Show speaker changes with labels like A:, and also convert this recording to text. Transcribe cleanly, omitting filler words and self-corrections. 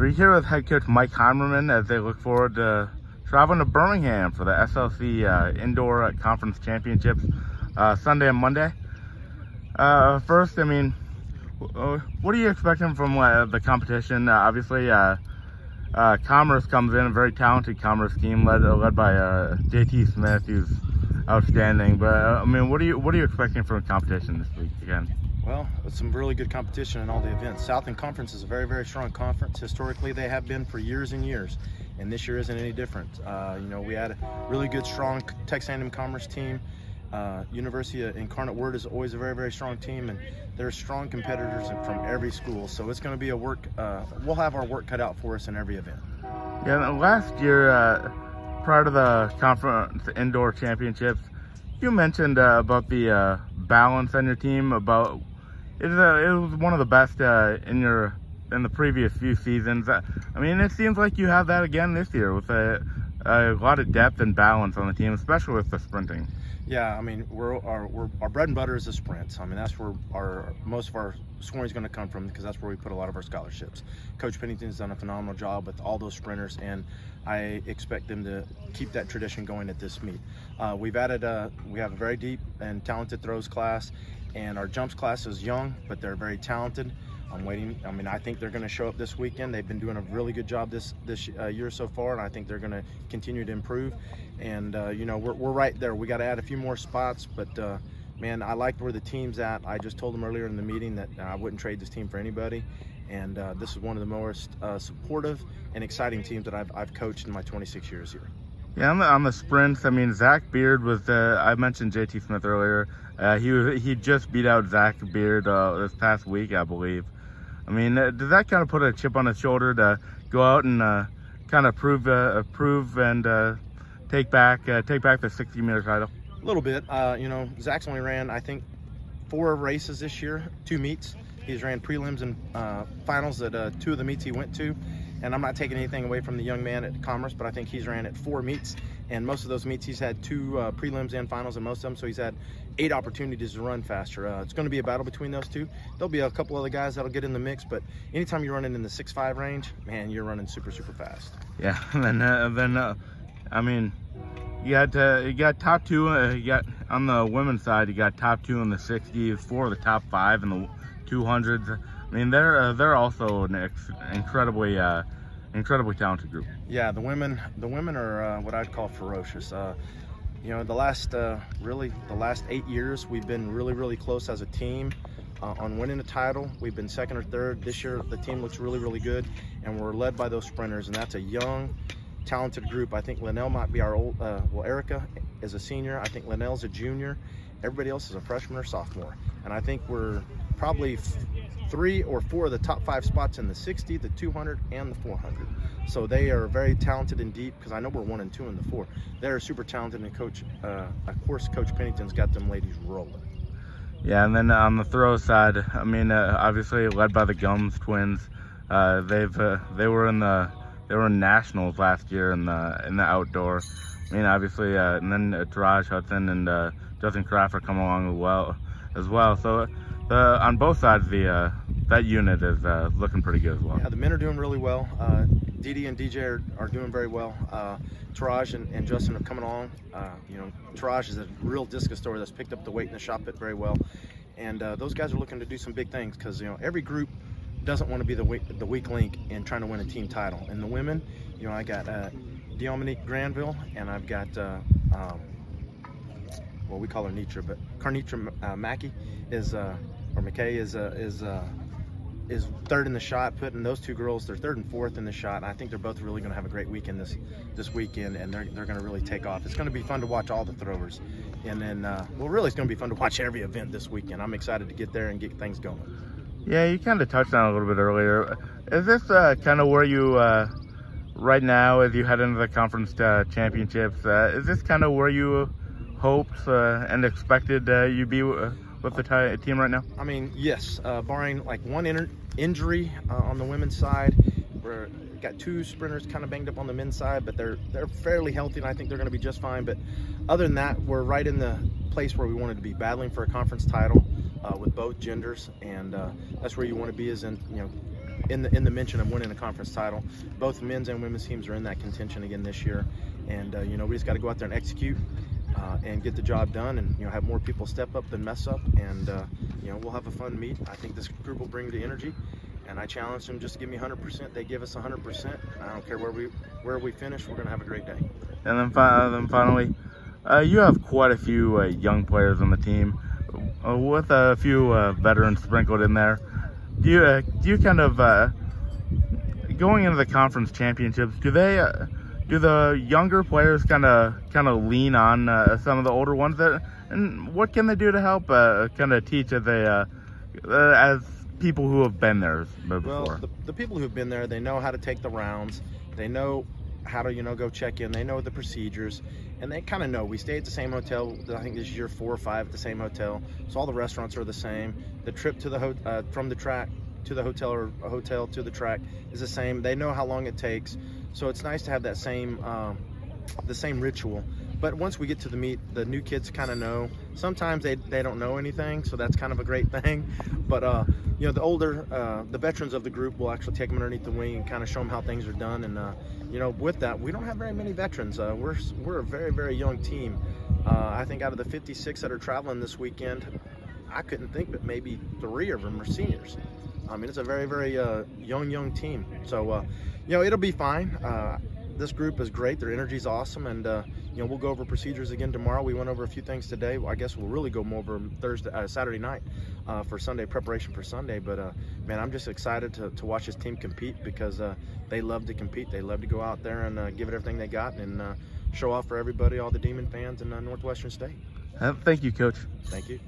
A: We're here with head coach Mike Heimerman as they look forward to traveling to Birmingham for the SLC Indoor Conference Championships Sunday and Monday. First, I mean, what are you expecting from the competition? Obviously, Commerce comes in, a very talented Commerce team led by JT Smith, who's outstanding. But I mean, what are you expecting from the competition this week again?
B: Well, it's some really good competition in all the events. Southern Conference is a very, very strong conference. Historically, they have been for years and years, and this year isn't any different. You know, we had a really good, strong Texas A&M Commerce team. University of Incarnate Word is always a very, very strong team, and they're strong competitors from every school. So it's going to be a we'll have our work cut out for us in every event.
A: Yeah, last year, prior to the conference indoor championships, you mentioned about the balance on your team. It was one of the best in the previous few seasons. I mean, it seems like you have that again this year with a lot of depth and balance on the team, especially with the sprinting.
B: Yeah, I mean, our bread and butter is the sprints. I mean, that's where most of our scoring is going to come from, because that's where we put a lot of our scholarships. Coach Pennington's done a phenomenal job with all those sprinters, and I expect them to keep that tradition going at this meet. We have a very deep and talented throws class, and our jumps class is young, but they're very talented. I think they're going to show up this weekend. They've been doing a really good job this year so far, and I think they're going to continue to improve. And you know, we're right there. We got to add a few more spots, but man, I liked where the team's at. I just told them earlier in the meeting that I wouldn't trade this team for anybody, and this is one of the most supportive and exciting teams that I've coached in my 26 years here.
A: Yeah, on the sprints, I mean, Zach Beard was I mentioned JT Smith earlier. He just beat out Zach Beard this past week, I believe. I mean, does that kind of put a chip on his shoulder to go out and kind of prove and take back the 60-meter title?
B: A little bit. You know, Zach's only ran, I think, 4 races this year, 2 meets. He's ran prelims and finals at 2 of the meets he went to. And I'm not taking anything away from the young man at Commerce, but I think he's ran at 4 meets, and most of those meets he's had 2 prelims and finals in most of them, so he's had 8 opportunities to run faster. It's going to be a battle between those 2. There'll be a couple other guys that'll get in the mix, but anytime you're running in the 6.5 range, man, you're running super, super fast.
A: Yeah, and then I mean, you got top 2. You got on the women's side, you got top 2 in the 60s, 4 of the top 5 in the 200s. I mean, they're also an incredibly talented group.
B: Yeah, the women are what I'd call ferocious. You know, the last 8 years, we've been really, really close as a team on winning a title. We've been 2nd or 3rd. This year, the team looks really, really good, and we're led by those sprinters, and that's a young, talented group. I think Linnell might be our old. Well, Erica is a senior. I think Linnell's a junior. Everybody else is a freshman or sophomore, and I think we're probably 3 or 4 of the top 5 spots in the 60, the 200, and the 400. So they are very talented and deep, because I know we're 1 and 2 in the 4. They're super talented, and of course, Coach Pennington's got them ladies rolling.
A: Yeah, and then on the throw side, I mean, obviously led by the Gums twins. They were in nationals last year in the outdoor. I mean, obviously, and then Taraj Hudson and Justin Crawford are coming along as well. So on both sides, that unit is looking pretty good as well.
B: Yeah, the men are doing really well. Didi and DJ are doing very well. Taraj and Justin are coming along. You know, Taraj is a real discus thrower that's picked up the weight in the shot put very well. And those guys are looking to do some big things, because, you know, every group doesn't want to be the weak link in trying to win a team title. And the women, you know, I got Dominique Granville, and I've got well, we call her Nitra, but Carnitra Mackey McKay is 3rd in the shot put, and those 2 girls, they're 3rd and 4th in the shot. And I think they're both really going to have a great weekend this weekend, and they're going to really take off. It's going to be fun to watch all the throwers, and then well, really, it's going to be fun to watch every event this weekend. I'm excited to get there and get things going.
A: Yeah, you kind of touched on it a little bit earlier. Is this kind of where you right now, as you head into the conference championships, is this kind of where you hoped and expected you'd be with the team right now?
B: I mean, yes, barring like one injury on the women's side. We're got 2 sprinters kind of banged up on the men's side, but they're fairly healthy, and I think they're going to be just fine. But other than that, we're right in the place where we wanted to be, battling for a conference title with both genders, and that's where you want to be, is in, you know, in the mention of winning a conference title. Both men's and women's teams are in that contention again this year, and you know, we just got to go out there and execute and get the job done, and you know, have more people step up than mess up, and you know, we'll have a fun meet. I think this group will bring the energy, and I challenge them just to give me 100%. They give us 100%. I don't care where we finish. We're gonna have a great day.
A: And then finally, you have quite a few young players on the team, with a few veterans sprinkled in there. Do you kind of going into the conference championships? Do the younger players kind of lean on some of the older ones? And what can they do to help kind of teach as people who have been there before?
B: Well, the people who've been there, they know how to take the rounds. They know how to, you know, go check in. They know the procedures, and they kind of know. We stay at the same hotel. I think this is year 4 or 5 at the same hotel, so all the restaurants are the same. The trip to the from the track to the hotel, or a hotel to the track, is the same. They know how long it takes, so it's nice to have that same the same ritual. But once we get to the meet, the new kids kind of know. Sometimes they don't know anything, so that's kind of a great thing. But you know, the older, the veterans of the group will actually take them underneath the wing and kind of show them how things are done. And you know, with that, we don't have very many veterans. We're a very, very young team. I think out of the 56 that are traveling this weekend, I couldn't think but maybe 3 of them are seniors. I mean, it's a very, very young team. So you know, it'll be fine. This group is great. Their energy's awesome, and you know, we'll go over procedures again tomorrow. We went over a few things today. I guess we'll really go more over Saturday night for Sunday, preparation for Sunday. But man, I'm just excited to watch this team compete, because they love to compete. They love to go out there and give it everything they got, and show off for everybody, all the Demon fans in Northwestern State.
A: Thank you, Coach.
B: Thank you.